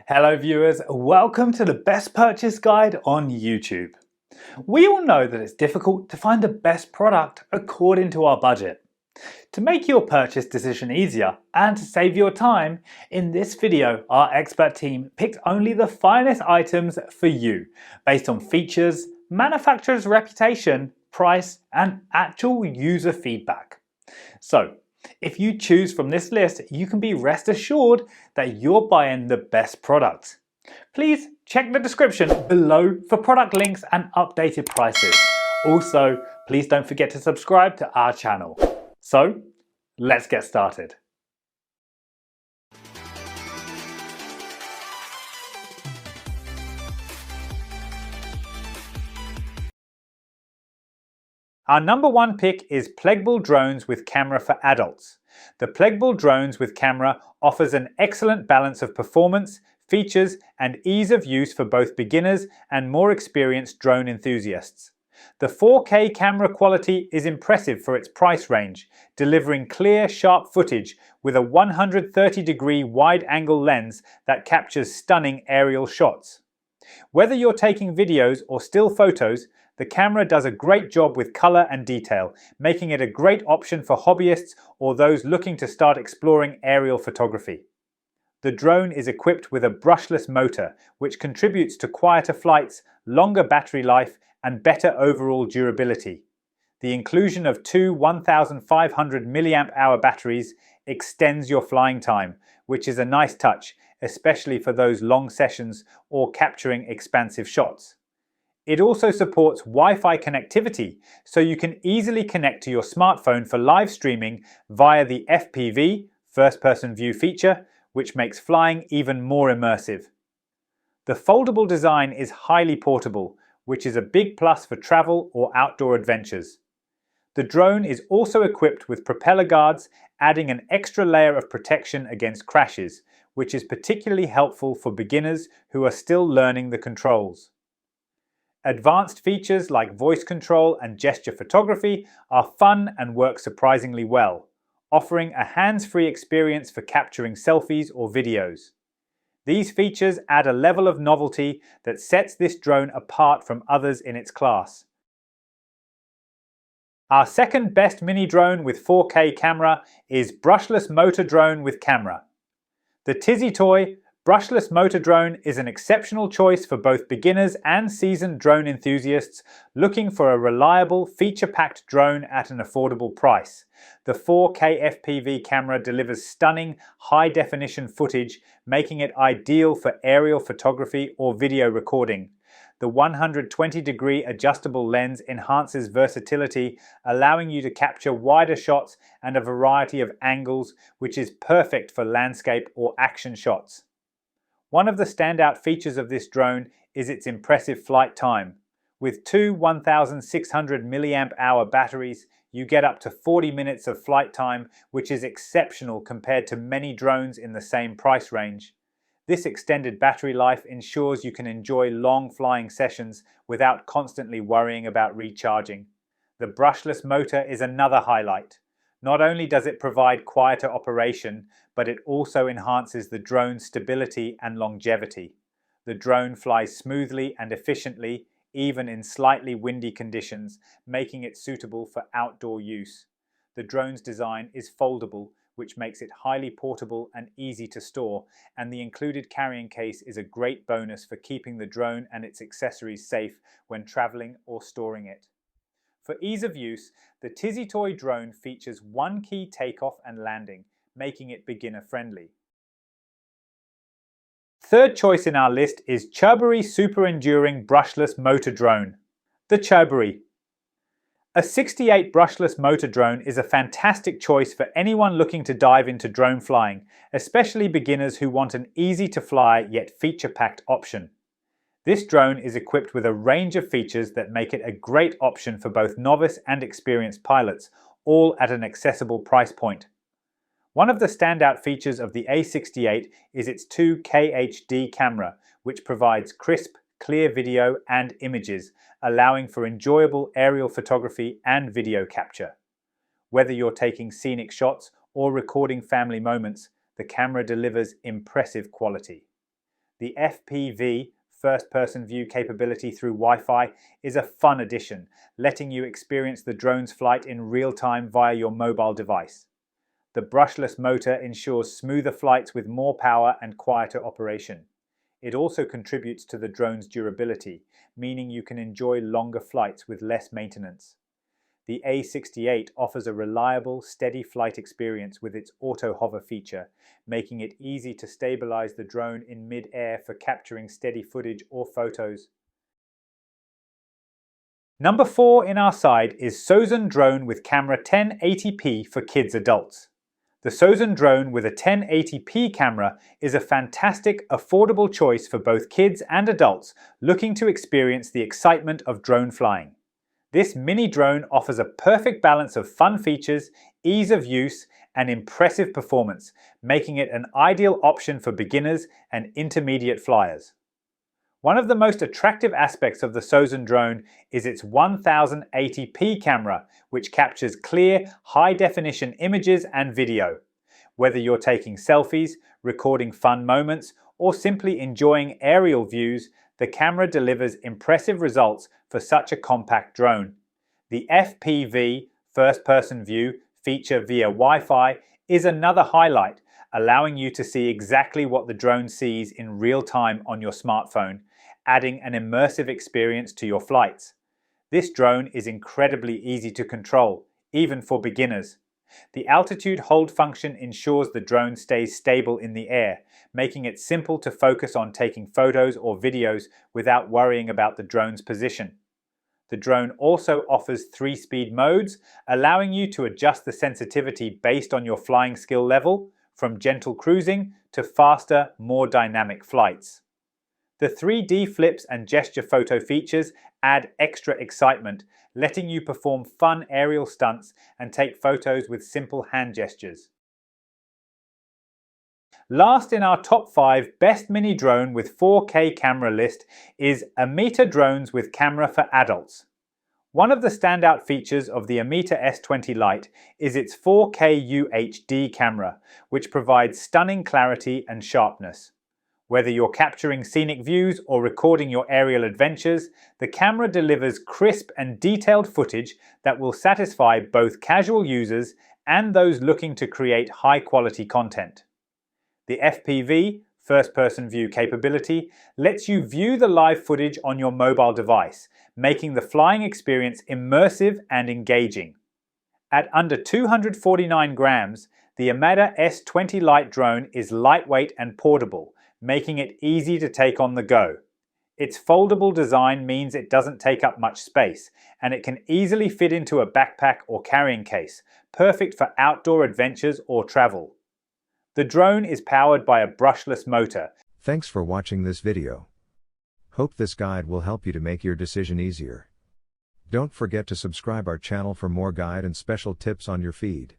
Hello viewers, welcome to the best purchase guide on YouTube. We all know that it's difficult to find the best product according to our budget. To make your purchase decision easier and to save your time, in this video our expert team picked only the finest items for you based on features, manufacturer's reputation, price and actual user feedback. So, if you choose from this list, you can be rest assured that you're buying the best product. Please check the description below for product links and updated prices. Also, please don't forget to subscribe to our channel. So, let's get started. Our number one pick is PLEGBLE drones with camera for adults. The PLEGBLE drones with camera offers an excellent balance of performance, features and ease of use for both beginners and more experienced drone enthusiasts. The 4K camera quality is impressive for its price range, delivering clear, sharp footage with a 130-degree wide-angle lens that captures stunning aerial shots. Whether you're taking videos or still photos, the camera does a great job with color and detail, making it a great option for hobbyists or those looking to start exploring aerial photography. The drone is equipped with a brushless motor, which contributes to quieter flights, longer battery life, and better overall durability. The inclusion of two 1,500 mAh batteries extends your flying time, which is a nice touch, especially for those long sessions or capturing expansive shots. It also supports Wi-Fi connectivity, so you can easily connect to your smartphone for live streaming via the FPV, first-person view feature, which makes flying even more immersive. The foldable design is highly portable, which is a big plus for travel or outdoor adventures. The drone is also equipped with propeller guards, adding an extra layer of protection against crashes, which is particularly helpful for beginners who are still learning the controls. Advanced features like voice control and gesture photography are fun and work surprisingly well, offering a hands-free experience for capturing selfies or videos. These features add a level of novelty that sets this drone apart from others in its class. Our second best mini drone with 4K camera is Brushless Motor Drone with Camera. The Tizzy Toy Brushless Motor Drone is an exceptional choice for both beginners and seasoned drone enthusiasts looking for a reliable, feature-packed drone at an affordable price. The 4K FPV camera delivers stunning, high-definition footage, making it ideal for aerial photography or video recording. The 120-degree adjustable lens enhances versatility, allowing you to capture wider shots and a variety of angles, which is perfect for landscape or action shots. One of the standout features of this drone is its impressive flight time. With two 1,600 mAh batteries, you get up to 40 minutes of flight time, which is exceptional compared to many drones in the same price range. This extended battery life ensures you can enjoy long flying sessions without constantly worrying about recharging. The brushless motor is another highlight. Not only does it provide quieter operation, but it also enhances the drone's stability and longevity. The drone flies smoothly and efficiently, even in slightly windy conditions, making it suitable for outdoor use. The drone's design is foldable, which makes it highly portable and easy to store, and the included carrying case is a great bonus for keeping the drone and its accessories safe when traveling or storing it. For ease of use, the Tizzy Toy drone features one key takeoff and landing, making it beginner-friendly. Third choice in our list is CHUBORY Super Enduring Brushless Motor Drone. The CHUBORY. A 68 brushless motor drone is a fantastic choice for anyone looking to dive into drone flying, especially beginners who want an easy-to-fly yet feature-packed option. This drone is equipped with a range of features that make it a great option for both novice and experienced pilots, all at an accessible price point. One of the standout features of the A68 is its 2K HD camera, which provides crisp, clear video and images, allowing for enjoyable aerial photography and video capture. Whether you're taking scenic shots or recording family moments, the camera delivers impressive quality. The FPV, first-person view capability through Wi-Fi, is a fun addition, letting you experience the drone's flight in real time via your mobile device. The brushless motor ensures smoother flights with more power and quieter operation. It also contributes to the drone's durability, meaning you can enjoy longer flights with less maintenance. The A68 offers a reliable, steady flight experience with its auto-hover feature, making it easy to stabilize the drone in mid-air for capturing steady footage or photos. Number 4 in our side is sozun drone with camera 1080p for kids adults. The sozun drone with a 1080p camera is a fantastic, affordable choice for both kids and adults looking to experience the excitement of drone flying. This mini drone offers a perfect balance of fun features, ease of use, and impressive performance, making it an ideal option for beginners and intermediate flyers. One of the most attractive aspects of the sozun drone is its 1080p camera, which captures clear, high-definition images and video. Whether you're taking selfies, recording fun moments, or simply enjoying aerial views, the camera delivers impressive results for such a compact drone. The FPV, first-person view, feature via Wi-Fi is another highlight, allowing you to see exactly what the drone sees in real time on your smartphone, adding an immersive experience to your flights. This drone is incredibly easy to control, even for beginners. The altitude hold function ensures the drone stays stable in the air, making it simple to focus on taking photos or videos without worrying about the drone's position. The drone also offers 3-speed modes, allowing you to adjust the sensitivity based on your flying skill level, from gentle cruising to faster, more dynamic flights. The 3D flips and gesture photo features add extra excitement, letting you perform fun aerial stunts and take photos with simple hand gestures. Last in our top 5 best mini drone with 4K camera list is Ameta drones with camera for adults. One of the standout features of the Ameta S20 Lite is its 4K UHD camera, which provides stunning clarity and sharpness. Whether you're capturing scenic views or recording your aerial adventures, the camera delivers crisp and detailed footage that will satisfy both casual users and those looking to create high-quality content. The FPV, first-person view capability, lets you view the live footage on your mobile device, making the flying experience immersive and engaging. At under 249 grams, the Ameta S20 Lite drone is lightweight and portable, making it easy to take on the go. Its foldable design means it doesn't take up much space, and it can easily fit into a backpack or carrying case, perfect for outdoor adventures or travel. The drone is powered by a brushless motor. Thanks for watching this video. Hope this guide will help you to make your decision easier. Don't forget to subscribe our channel for more guide and special tips on your feed.